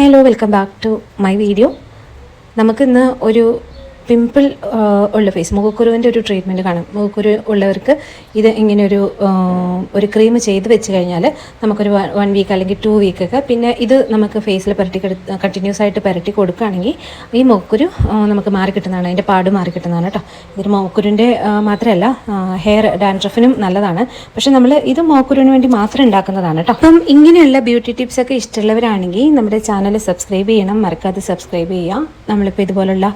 Hello, welcome back to my video. നമുക്കിന്ന് ഒരു pimple ഉള്ള ഫേസ്, മുഖക്കുരുവിൻ്റെ ഒരു ട്രീറ്റ്മെൻറ്റ് കാണാം. മുഖക്കുരു ഉള്ളവർക്ക് ഇത് ഇങ്ങനെ ഒരു ക്രീം ചെയ്ത് വെച്ച് കഴിഞ്ഞാൽ നമുക്കൊരു 1 വീക്ക് അല്ലെങ്കിൽ 2 വീക്കൊക്കെ പിന്നെ ഇത് നമുക്ക് ഫേസിൽ കണ്ടിന്യൂസ് ആയിട്ട് പുരട്ടി കൊടുക്കുകയാണെങ്കിൽ ഈ മുഖക്കുരു നമുക്ക് മാറി കിട്ടുന്നതാണ്, അതിൻ്റെ പാട് മാറി കിട്ടുന്നതാണ് കേട്ടോ. ഇതൊരു മുഖക്കുരുവിൻ്റെ മാത്രമല്ല, ഹെയർ ഡാൻഡ്രഫിനും നല്ലതാണ്. പക്ഷേ നമ്മൾ ഇത് മുഖക്കുരുവിന് വേണ്ടി മാത്രം ഉണ്ടാക്കുന്നതാണ് കേട്ടോ. അപ്പം ഇങ്ങനെയുള്ള ബ്യൂട്ടി ടിപ്സൊക്കെ ഇഷ്ടമുള്ളവരാണെങ്കിൽ നമ്മുടെ ചാനൽ സബ്സ്ക്രൈബ് ചെയ്യണം, മറക്കാതെ സബ്സ്ക്രൈബ് ചെയ്യുക. നമ്മളിപ്പോൾ ഇതുപോലുള്ള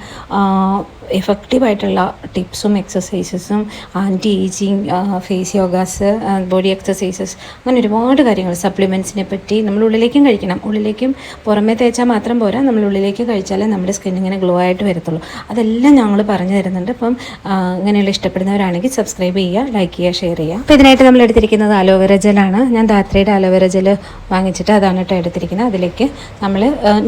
എഫക്റ്റീവായിട്ടുള്ള ടിപ്സും എക്സസൈസസും anti ageing, face yogas, body exercises, അങ്ങനെ ഒരുപാട് കാര്യങ്ങൾ, സപ്ലിമെൻറ്റ്സിനെ പറ്റി നമ്മൾ ഉള്ളിലേക്കും കഴിക്കണം. ഉള്ളിലേക്കും പുറമേ തേച്ചാൽ മാത്രം പോരാ, നമ്മൾ ഉള്ളിലേക്ക് കഴിച്ചാലേ നമ്മുടെ സ്കിൻ ഇങ്ങനെ ഗ്ലോ ആയിട്ട് വരത്തുള്ളൂ. അതെല്ലാം ഞങ്ങൾ പറഞ്ഞു തരുന്നുണ്ട്. അപ്പം ഇങ്ങനെയുള്ള ഇഷ്ടപ്പെടുന്നവരാണെങ്കിൽ സബ്സ്ക്രൈബ് ചെയ്യുക, ലൈക്ക് ചെയ്യുക, ഷെയർ ചെയ്യുക. അപ്പോൾ ഇതിനായിട്ട് നമ്മൾ എടുത്തിരിക്കുന്നത് അലോവേര ജെല്ലാണ്. ഞാൻ ധാത്രയുടെ അലോവേര ജെല്ല് വാങ്ങിച്ചിട്ട് അതാണ് കേട്ടോ എടുത്തിരിക്കുന്നത്. അതിലേക്ക് നമ്മൾ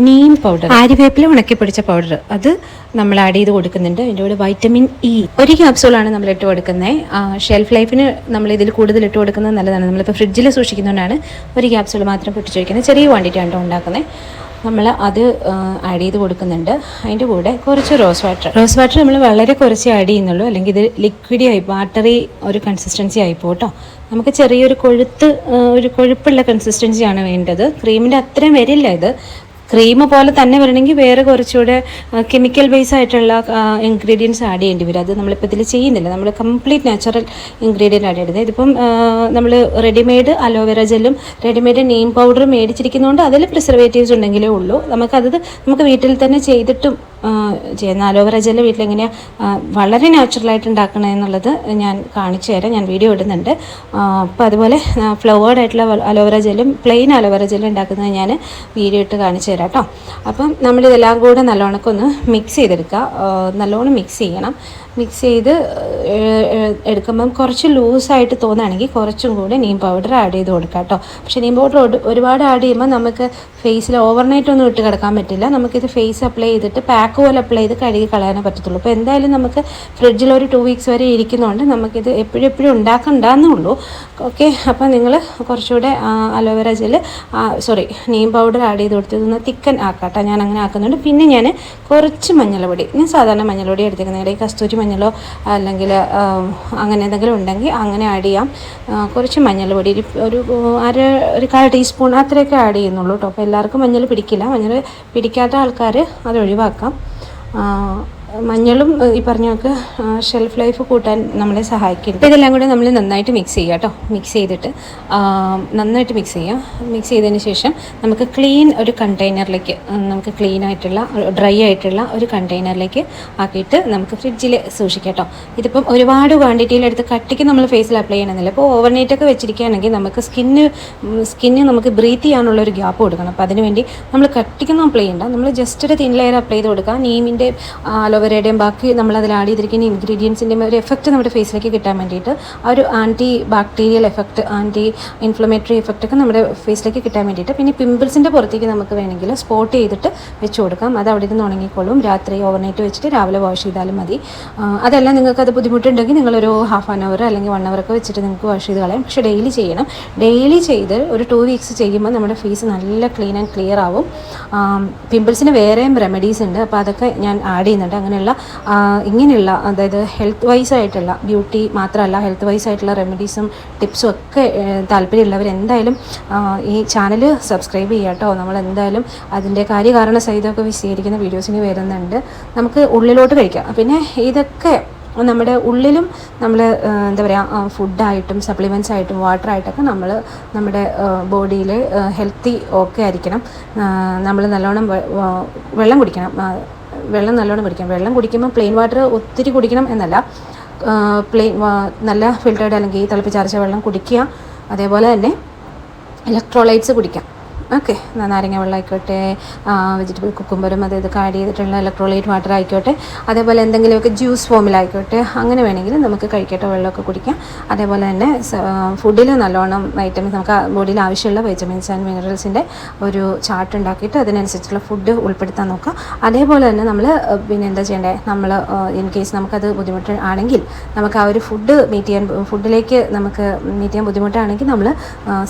നീം പൗഡർ, ആര്യവേപ്പില ഉണക്കി പൊടിച്ച പൗഡർ, അത് നമ്മൾ ആഡ് ചെയ്ത് കൊടുക്കുന്നുണ്ട്. അതിൻ്റെ കൂടെ വൈറ്റമിൻ ഇ 1 ക്യാപ്സൂളാണ് നമ്മൾ ഇട്ട് കൊടുക്കുന്നത്. ഷെൽഫ് ലൈഫിന് നമ്മൾ ഇതിൽ കൂടുതൽ ഇട്ട് കൊടുക്കുന്നത് നല്ലതാണ്. നമ്മളിപ്പോൾ ഫ്രിഡ്ജിൽ സൂക്ഷിക്കുന്നതുകൊണ്ടാണ് 1 ക്യാപ്സൂൾ മാത്രം പൊട്ടിച്ച് വയ്ക്കുന്നത്. ചെറിയ ക്വാണ്ടിറ്റി ആണ് ഉണ്ടാക്കുന്നത്. നമ്മൾ അത് ആഡ് ചെയ്ത് കൊടുക്കുന്നുണ്ട്. അതിൻ്റെ കൂടെ കുറച്ച് റോസ് വാട്ടർ നമ്മൾ വളരെ കുറച്ച് ആഡ് ചെയ്യുന്നുള്ളൂ, അല്ലെങ്കിൽ ഇത് ലിക്വിഡി ആയി വാട്ടറി ഒരു കൺസിസ്റ്റൻസി ആയിപ്പോ കേട്ടോ. നമുക്ക് ചെറിയൊരു കൊഴുപ്പുള്ള കൺസിസ്റ്റൻസിയാണ് വേണ്ടത്. ക്രീമിൻ്റെ അത്രയും വരില്ല. ഇത് ക്രീം പോലെ തന്നെ വരണമെങ്കിൽ വേറെ കുറച്ചുകൂടെ കെമിക്കൽ ബേസ് ആയിട്ടുള്ള ഇൻഗ്രീഡിയൻസ് ആഡ് ചെയ്യേണ്ടി വരും. അത് നമ്മളിപ്പോൾ ഇതിൽ ചെയ്യുന്നില്ല. നമ്മൾ കംപ്ലീറ്റ് നാച്ചുറൽ ഇൻഗ്രീഡിയൻറ്റ് ആഡ് ചെയ്തത്. ഇതിപ്പം നമ്മൾ റെഡിമെയ്ഡ് അലോവേര ജെല്ലും റെഡിമെയ്ഡ് നീം പൗഡറും മേടിച്ചിരിക്കുന്നതുകൊണ്ട് അതിൽ പ്രിസർവേറ്റീവ്സ് ഉണ്ടെങ്കിലേ ഉള്ളൂ. നമുക്ക് വീട്ടിൽ തന്നെ ചെയ്തിട്ടും ചെയ്യുന്ന അലോവേര ജെല്ല് വീട്ടിലെങ്ങനെയാണ് വളരെ നാച്ചുറലായിട്ട് ഉണ്ടാക്കണമെന്നുള്ളത് ഞാൻ കാണിച്ചു തരാം. ഞാൻ വീഡിയോ ഇടുന്നുണ്ട്. അപ്പോൾ അതുപോലെ ഫ്ലവേർഡ് ആയിട്ടുള്ള അലോവേര ജെല്ലും പ്ലെയിൻ അലോവേര ജെല്ലും ഉണ്ടാക്കുന്നത് ഞാൻ വീഡിയോ ഇട്ട് കാണിച്ചു തരാം കേട്ടോ. അപ്പം നമ്മളിതെല്ലാം കൂടെ നല്ലോണം ഒന്ന് മിക്സ് ചെയ്തെടുക്കുക. നല്ലോണം മിക്സ് ചെയ്യണം. മിക്സ് ചെയ്ത് എടുക്കുമ്പം കുറച്ച് ലൂസായിട്ട് തോന്നുകയാണെങ്കിൽ കുറച്ചും കൂടെ നീം പൗഡർ ആഡ് ചെയ്ത് കൊടുക്കുക കേട്ടോ. പക്ഷേ നീം പൗഡർ ഒരുപാട് ആഡ് ചെയ്യുമ്പോൾ നമുക്ക് ഫേസിൽ ഓവർനൈറ്റ് ഒന്നും ഇട്ട് കിടക്കാൻ പറ്റില്ല. നമുക്കിത് ഫേസ് അപ്ലൈ ചെയ്തിട്ട് പാക്ക് പോലെ അപ്ലൈ ചെയ്ത് കഴുകി കളയാനേ പറ്റത്തുള്ളൂ. അപ്പോൾ എന്തായാലും നമുക്ക് ഫ്രിഡ്ജിൽ ഒരു 2 വീക്സ് വരെ ഇരിക്കുന്നതുകൊണ്ട് നമുക്കിത് എപ്പോഴും ഉണ്ടാക്കണ്ടെന്നേ ഉള്ളൂ. ഓക്കെ, അപ്പോൾ നിങ്ങൾ കുറച്ചുകൂടെ aloe vera gel Neem powder add ചെയ്ത് കൊടുത്തതൊന്ന് തിക്കൻ ആക്കാട്ടോ. ഞാൻ അങ്ങനെ ആക്കുന്നുണ്ട്. പിന്നെ ഞാൻ കുറച്ച് മഞ്ഞൾപ്പൊടി, ഞാൻ സാധാരണ മഞ്ഞൾപ്പൊടി എടുത്തിരിക്കുന്നത്, കസ്തൂരി മഞ്ഞളോ അല്ലെങ്കിൽ അങ്ങനെ എന്തെങ്കിലും ഉണ്ടെങ്കിൽ അങ്ങനെ ആഡ് ചെയ്യാം. കുറച്ച് മഞ്ഞൾപ്പൊടി ഒരു 1/4 ടീസ്പൂൺ അത്രയൊക്കെ ആഡ് ചെയ്യുന്നുള്ളൂ കേട്ടോ. അപ്പോൾ എല്ലാവർക്കും മഞ്ഞൾ പിടിക്കില്ല. മഞ്ഞൾ പിടിക്കാത്ത ആൾക്കാർ അത് ഒഴിവാക്കാം. മഞ്ഞളും ഈ പറഞ്ഞൊക്കെ ഷെൽഫ് ലൈഫ് കൂട്ടാൻ നമ്മളെ സഹായിക്കും. അപ്പോൾ ഇതെല്ലാം കൂടെ നമ്മൾ നന്നായിട്ട് മിക്സ് ചെയ്യുക കേട്ടോ. മിക്സ് ചെയ്തിട്ട് നന്നായിട്ട് മിക്സ് ചെയ്യുക. മിക്സ് ചെയ്തതിന് ശേഷം നമുക്ക് ഒരു കണ്ടെയ്നറിലേക്ക്, നമുക്ക് ക്ലീൻ ആയിട്ടുള്ള ഡ്രൈ ആയിട്ടുള്ള ഒരു കണ്ടെയ്നറിലേക്ക് ആക്കിയിട്ട് നമുക്ക് ഫ്രിഡ്ജിൽ സൂക്ഷിക്കാം കേട്ടോ. ഇതിപ്പം ഒരുപാട് ക്വാണ്ടിറ്റിയിലെടുത്ത് കട്ടിക്ക് നമ്മൾ ഫേസിൽ അപ്ലൈ ചെയ്യണമെന്നില്ല. ഇപ്പോൾ ഓവർനൈറ്റൊക്കെ വെച്ചിരിക്കുകയാണെങ്കിൽ നമുക്ക് സ്കിന്ന് നമുക്ക് ബ്രീത്ത് ചെയ്യാനുള്ള ഒരു ഗ്യാപ്പ് കൊടുക്കണം. അപ്പോൾ അതിനുവേണ്ടി നമ്മൾ കട്ടിക്കൊന്നും അപ്ലൈ ചെയ്യണ്ട. നമ്മൾ ജസ്റ്റ് ഒരു തിൻ ലെയർ അപ്ലൈ ചെയ്ത് കൊടുക്കുക. നീമിൻ്റെ അലോവേരയുടെയും ബാക്കി നമ്മൾ അതിൽ ആഡ് ചെയ്തിരിക്കുന്ന ഇൻഗ്രീഡിയൻസിൻ്റെയും ഒരു എഫക്റ്റ് നമ്മുടെ ഫേസിലേക്ക് കിട്ടാൻ വേണ്ടിയിട്ട് ആ ഒരു anti bacterial effect, anti inflammatory effect ഒക്കെ നമ്മുടെ ഫേസിലേക്ക് കിട്ടാൻ വേണ്ടിയിട്ട്. പിന്നെ പിമ്പിൾസിൻ്റെ പുറത്തേക്ക് നമുക്ക് വേണമെങ്കിൽ സ്പോട്ട് ചെയ്തിട്ട് വെച്ച് കൊടുക്കാം. അത് അവിടെ നിന്ന് ഉണങ്ങിക്കോളും. രാത്രി ഓവർനൈറ്റ് വെച്ചിട്ട് രാവിലെ വാഷ് ചെയ്താലും മതി. അതല്ല നിങ്ങൾക്കത് ബുദ്ധിമുട്ടുണ്ടെങ്കിൽ നിങ്ങളൊരു ½ ആൻ അവർ അല്ലെങ്കിൽ 1 അവർ ഒക്കെ വെച്ചിട്ട് നിങ്ങൾക്ക് വാഷ് ചെയ്ത് കളയാം. പക്ഷേ ഡെയിലി ചെയ്യണം. ഡെയിലി ചെയ്ത് ഒരു 2 വീക്സ് ചെയ്യുമ്പോൾ നമ്മുടെ ഫേസ് നല്ല ക്ലീൻ ആൻഡ് ക്ലിയർ ആവും. പിമ്പിൾസിന് വേറെയും റെമഡീസ് ഉണ്ട്. അപ്പോൾ അതൊക്കെ ഞാൻ ആഡ് ചെയ്യുന്നുണ്ട്. ഇങ്ങനെയുള്ള അതായത് ഹെൽത്ത് വൈസ് ആയിട്ടുള്ള, ബ്യൂട്ടി മാത്രമല്ല ഹെൽത്ത് വൈസ് ആയിട്ടുള്ള റെമഡീസും ടിപ്സും ഒക്കെ താല്പര്യമുള്ളവർ എന്തായാലും ഈ ചാനൽ സബ്സ്ക്രൈബ് ചെയ്യുക കേട്ടോ. നമ്മൾ എന്തായാലും അതിൻ്റെ കാര്യകാരണ സഹിതമൊക്കെ വിശദീകരിക്കുന്ന വീഡിയോസിന് വരുന്നുണ്ട്. നമുക്ക് ഉള്ളിലോട്ട് കഴിക്കാം. പിന്നെ ഇതൊക്കെ നമ്മുടെ ഉള്ളിലും നമ്മൾ എന്താ പറയുക, ഫുഡായിട്ടും സപ്ലിമെൻറ്റ്സ് ആയിട്ടും വാട്ടറായിട്ടൊക്കെ നമ്മൾ നമ്മുടെ ബോഡിയിൽ ഹെൽത്തി ഒക്കെ ആയിരിക്കണം. നമ്മൾ നല്ലോണം വെള്ളം കുടിക്കണം. വെള്ളം കുടിക്കുമ്പോൾ പ്ലെയിൻ വാട്ടർ ഒത്തിരി കുടിക്കണം എന്നല്ല, നല്ല ഫിൽറ്റേർഡ് അല്ലെങ്കിൽ തിളപ്പിച്ചാറിച്ച വെള്ളം കുടിക്കുക. അതേപോലെ തന്നെ ഇലക്ട്രോലൈറ്റ്സ് കുടിക്കാം. ഓക്കെ, നാരങ്ങ വെള്ളം ആയിക്കോട്ടെ, വെജിറ്റബിൾ കുക്കുംബറും ഇതൊക്കെ ആഡ് ചെയ്തിട്ടുള്ള ഇലക്ട്രോലൈറ്റ് വാട്ടർ ആയിക്കോട്ടെ, അതേപോലെ എന്തെങ്കിലുമൊക്കെ ജ്യൂസ് ഫോമിലായിക്കോട്ടെ, അങ്ങനെ വേണമെങ്കിൽ നമുക്ക് കഴിക്കട്ടെ വെള്ളമൊക്കെ കുടിക്കാം. അതേപോലെ തന്നെ ഫുഡിൽ നല്ലോണം വൈറ്റമിൻസ്, നമുക്ക് ബോഡിയിൽ ആവശ്യമുള്ള വൈറ്റമിൻസ് ആൻഡ് മിനറൽസിൻ്റെ ഒരു ചാർട്ട് ഉണ്ടാക്കിയിട്ട് അതിനനുസരിച്ചുള്ള ഫുഡ് ഉൾപ്പെടുത്താൻ നോക്കുക. അതേപോലെ തന്നെ നമ്മൾ പിന്നെ എന്താ ചെയ്യേണ്ടത്, നമ്മൾ ഇൻ കേസ് നമുക്കത് ബുദ്ധിമുട്ട് ആണെങ്കിൽ, നമുക്ക് ആ ഒരു ഫുഡിലേക്ക് നമുക്ക് മീറ്റ് ചെയ്യാൻ ബുദ്ധിമുട്ടാണെങ്കിൽ നമ്മൾ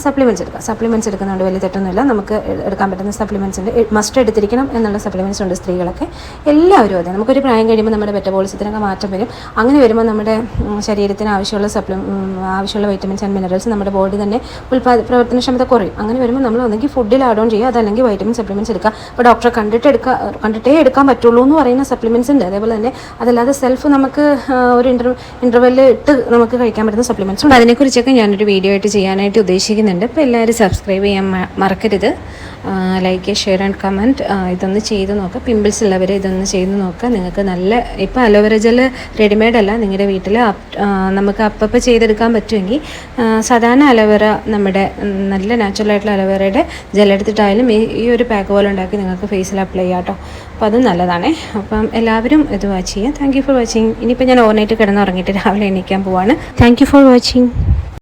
സപ്ലിമെൻറ്റ്സ് എടുക്കുക. സപ്ലിമെൻറ്റ്സ് എടുക്കുന്നതുകൊണ്ട് വലിയ തെറ്റൊന്നുമില്ല. നമുക്ക് എടുക്കാൻ പറ്റുന്ന സപ്ലിമെൻറ്റ്സ് ഉണ്ട്. മസ്റ്റ് എടുത്തിരിക്കണം എന്നുള്ള സപ്ലിമെൻറ്റ്സ് ഉണ്ട് സ്ത്രീകളൊക്കെ. എല്ലാവരും അതെ, നമുക്കൊരു പ്രായം കഴിയുമ്പോൾ നമ്മുടെ മെറ്റബോളിസത്തിനൊക്കെ മാറ്റം വരും. അങ്ങനെ വരുമ്പോൾ നമ്മുടെ ശരീരത്തിന് ആവശ്യമുള്ള ആവശ്യമുള്ള വൈറ്റമിൻസ് ആൻഡ് മിനറൽസ് നമ്മുടെ ബോഡി തന്നെ പ്രവർത്തനക്ഷമത കുറയും. അങ്ങനെ വരുമ്പോൾ നമ്മൾ ഒന്നെങ്കിൽ ഫുഡിൽ ആഡ് ഓൺ ചെയ്യുക, അതല്ലെങ്കിൽ വൈറ്റമിൻ സപ്ലിമെൻറ്റ്സ് എടുക്കുക. അപ്പോൾ ഡോക്ടറെ കണ്ടിട്ടേ എടുക്കാൻ പറ്റുള്ളൂ എന്ന് പറയുന്ന സപ്ലിമെൻറ്റ്സ് ഉണ്ട്. അതേപോലെ തന്നെ അതല്ലാതെ സെൽഫ് നമുക്ക് ഒരു ഇൻ്റർവെല്ലിൽ ഇട്ട് നമുക്ക് കഴിക്കാൻ പറ്റുന്ന സപ്ലിമെൻറ്റ്സ് ഉണ്ട്. അതിനെക്കുറിച്ചൊക്കെ ഞാനൊരു വീഡിയോ ആയിട്ട് ചെയ്യാനായിട്ട് ഉദ്ദേശിക്കുന്നുണ്ട്. അപ്പോൾ എല്ലാവരും സബ്സ്ക്രൈബ് ചെയ്യാൻ മറക്കരുത്. Like, share and comment. ഇതൊന്ന് ചെയ്ത് നോക്കുക. പിമ്പിൾസ് ഉള്ളവർ ഇതൊന്ന് ചെയ്ത് നോക്കുക. നിങ്ങൾക്ക് നല്ല ഇപ്പോൾ അലോവേര ജെൽ റെഡിമെയ്ഡ് അല്ല, നിങ്ങളുടെ വീട്ടിൽ നമുക്ക് അപ്പം ചെയ്തെടുക്കാൻ പറ്റുമെങ്കിൽ സാധാരണ അലോവേര, നമ്മുടെ നല്ല നാച്ചുറലായിട്ടുള്ള അലോവേരയുടെ ജെല്ലെടുത്തിട്ടായാലും ഈ ഒരു പാക്ക് പോലെ ഉണ്ടാക്കി നിങ്ങൾക്ക് ഫേസിൽ അപ്ലൈ ചെയ്യാം കേട്ടോ. അപ്പോൾ അതും നല്ലതാണേ. അപ്പം എല്ലാവരും ഇത് വാച്ച് ചെയ്യുക. Thank you for watching. ഇനിയിപ്പോൾ ഞാൻ ഓവർനൈറ്റ് കിടന്നുറങ്ങിയിട്ട് രാവിലെ എണീക്കാൻ പോവാണ്. Thank you for watching.